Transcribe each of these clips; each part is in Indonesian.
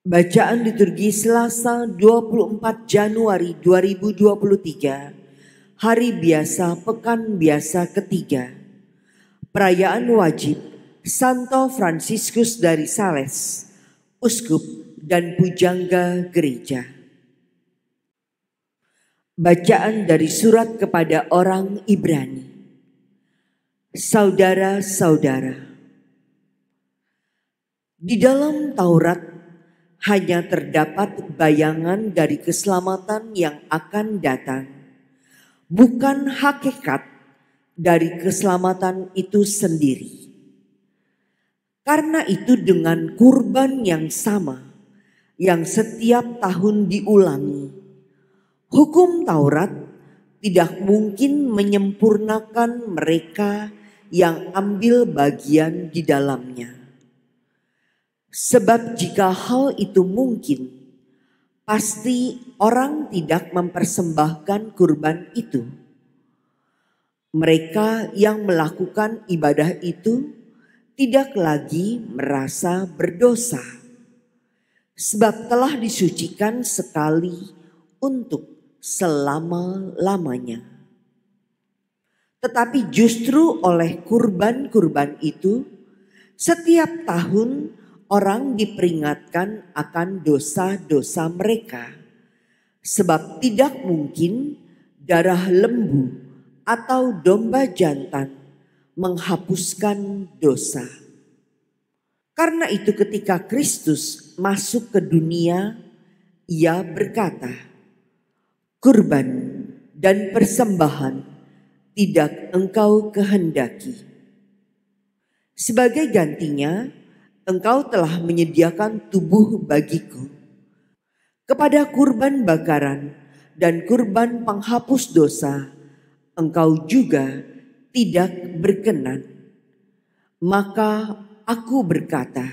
Bacaan liturgi Selasa 24 Januari 2023, Hari Biasa Pekan Biasa ketiga. Perayaan wajib Santo Fransiskus dari Sales, Uskup dan Pujangga Gereja. Bacaan dari surat kepada orang Ibrani. Saudara-saudara, di dalam Taurat hanya terdapat bayangan dari keselamatan yang akan datang, bukan hakikat dari keselamatan itu sendiri. Karena itu dengan kurban yang sama, yang setiap tahun diulangi, hukum Taurat tidak mungkin menyempurnakan mereka yang ambil bagian di dalamnya. Sebab jika hal itu mungkin, pasti orang tidak mempersembahkan kurban itu. Mereka yang melakukan ibadah itu tidak lagi merasa berdosa, sebab telah disucikan sekali untuk selama-lamanya. Tetapi justru oleh kurban-kurban itu, setiap tahun orang diperingatkan akan dosa-dosa mereka, sebab tidak mungkin darah lembu atau domba jantan menghapuskan dosa. Karena itu ketika Kristus masuk ke dunia, Ia berkata, "Kurban dan persembahan tidak Engkau kehendaki. Sebagai gantinya, Engkau telah menyediakan tubuh bagiku. Kepada kurban bakaran dan kurban penghapus dosa, Engkau juga tidak berkenan." Maka aku berkata,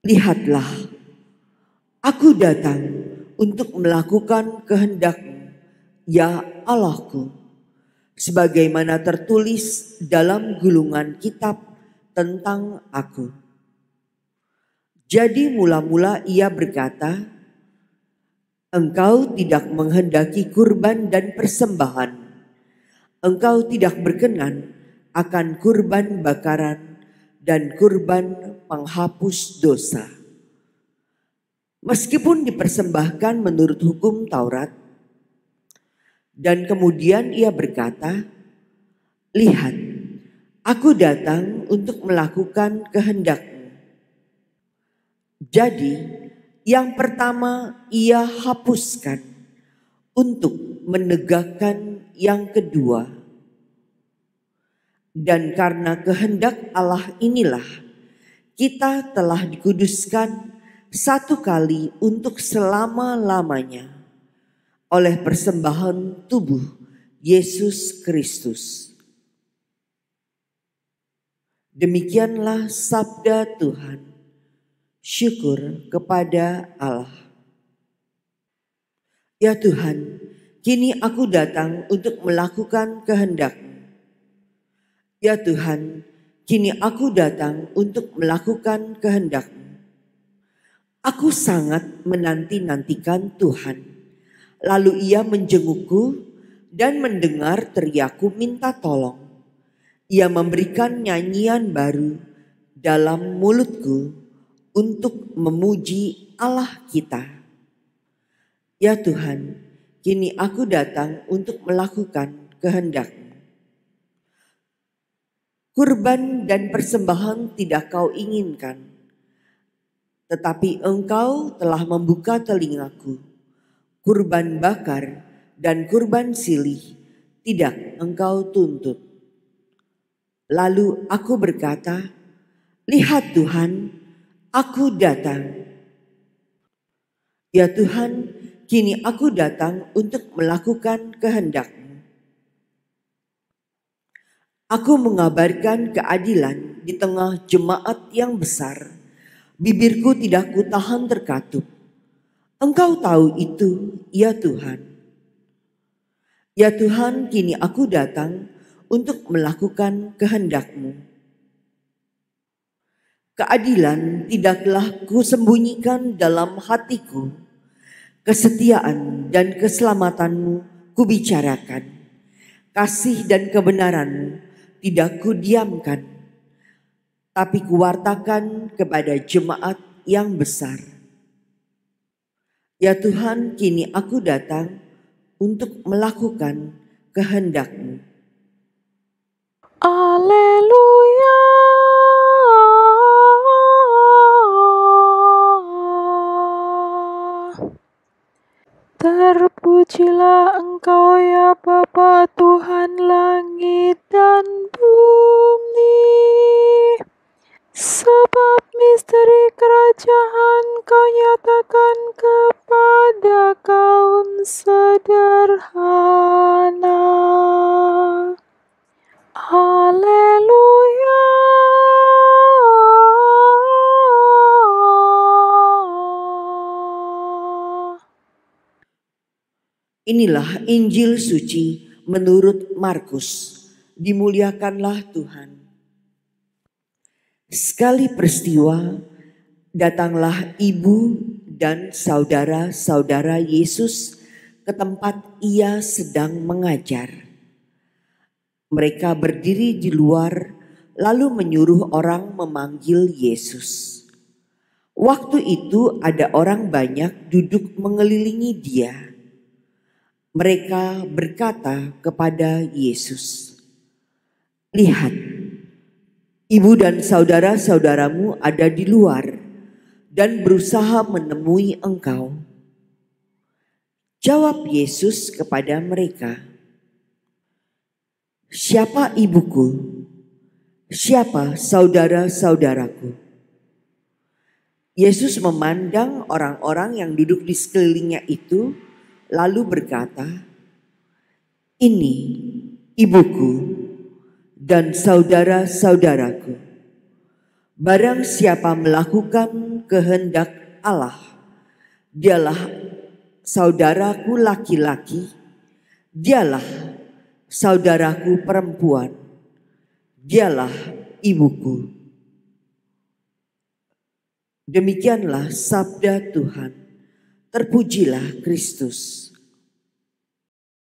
"Lihatlah, aku datang untuk melakukan kehendak-Mu, ya Allahku, sebagaimana tertulis dalam gulungan kitab tentang aku." Jadi mula-mula ia berkata, "Engkau tidak menghendaki kurban dan persembahan. Engkau tidak berkenan akan kurban bakaran dan kurban penghapus dosa." Meskipun dipersembahkan menurut hukum Taurat. Dan kemudian ia berkata, "Lihat, aku datang untuk melakukan kehendak-Mu." Jadi yang pertama ia hapuskan untuk menegakkan yang kedua. Dan karena kehendak Allah inilah kita telah dikuduskan satu kali untuk selama-lamanya oleh persembahan tubuh Yesus Kristus. Demikianlah sabda Tuhan. Syukur kepada Allah. Ya Tuhan, kini aku datang untuk melakukan kehendak-Mu. Ya Tuhan, kini aku datang untuk melakukan kehendak-Mu. Aku sangat menanti-nantikan Tuhan. Lalu ia menjengukku dan mendengar teriakku minta tolong. Ia memberikan nyanyian baru dalam mulutku untuk memuji Allah kita. Ya Tuhan, kini aku datang untuk melakukan kehendak-Mu. Kurban dan persembahan tidak Kau inginkan, tetapi Engkau telah membuka telingaku. Kurban bakar dan kurban silih tidak Engkau tuntut. Lalu aku berkata, "Lihat Tuhan, aku datang." Ya Tuhan, kini aku datang untuk melakukan kehendak-Mu. Aku mengabarkan keadilan di tengah jemaat yang besar. Bibirku tidak kutahan terkatup. Engkau tahu itu, ya Tuhan. Ya Tuhan, kini aku datang untuk melakukan kehendak-Mu. Keadilan tidaklah kusembunyikan dalam hatiku, kesetiaan dan keselamatanmu kubicarakan, kasih dan kebenaran tidak kudiamkan, tapi kuwartakan kepada jemaat yang besar. Ya Tuhan, kini aku datang untuk melakukan kehendak-Mu. Haleluya. Terpujilah Engkau ya Bapa Tuhan langit dan bumi, sebab misteri kerajaan Kau nyatakan kepada kaum sederhana. Haleluya. Inilah Injil suci menurut Markus. Dimuliakanlah Tuhan. Sekali peristiwa, datanglah ibu dan saudara-saudara Yesus ke tempat ia sedang mengajar. Mereka berdiri di luar lalu menyuruh orang memanggil Yesus. Waktu itu ada orang banyak duduk mengelilingi dia. Mereka berkata kepada Yesus, "Lihat, ibu dan saudara-saudaramu ada di luar dan berusaha menemui Engkau." Jawab Yesus kepada mereka, "Siapa ibuku? Siapa saudara-saudaraku?" Yesus memandang orang-orang yang duduk di sekelilingnya itu, lalu berkata, "Ini ibuku dan saudara-saudaraku. Barang siapa melakukan kehendak Allah, dialah saudaraku laki-laki, dialah saudaraku perempuan, dialah ibuku." Demikianlah sabda Tuhan. Terpujilah Kristus.